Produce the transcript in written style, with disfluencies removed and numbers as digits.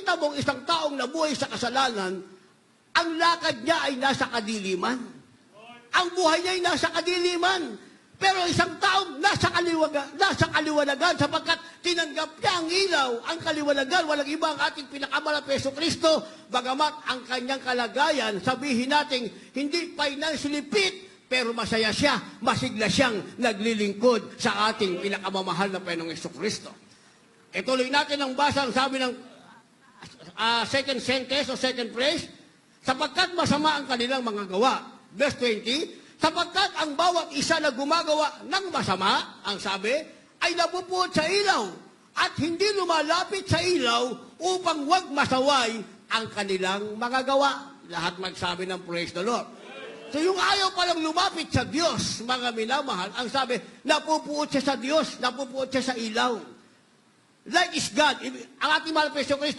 makikita mong isang taong nabuhay sa kasalanan, ang lakad niya ay nasa kadiliman. Ang buhay niya ay nasa kadiliman. Pero isang taong nasa kaliwanagan sapagkat tinanggap niya ang ilaw, ang kaliwanagan, walang iba ang ating pinakamalapit na Jesucristo, bagamat ang kanyang kalagayan, sabihin natin, hindi financially fit, pero masaya siya, masigla siyang naglilingkod sa ating pinakamamahal na Panginoong Jesucristo. Ituloy natin ang basa, ang sabi ng second sentence o second phrase, sapagkat masama ang kanilang mga gawa. Verse 20, sapagkat ang bawat isa na gumagawa ng masama, ang sabi, ay napupuot sa ilaw at hindi lumalapit sa ilaw upang wag masaway ang kanilang mga gawa. Lahat magsabi ng praise the Lord. So yung ayaw palang lumapit sa Diyos, mga minamahal, ang sabi, napupuot siya sa Diyos, napupuot siya sa ilaw. Like is God. Ang ating mahal na Kristo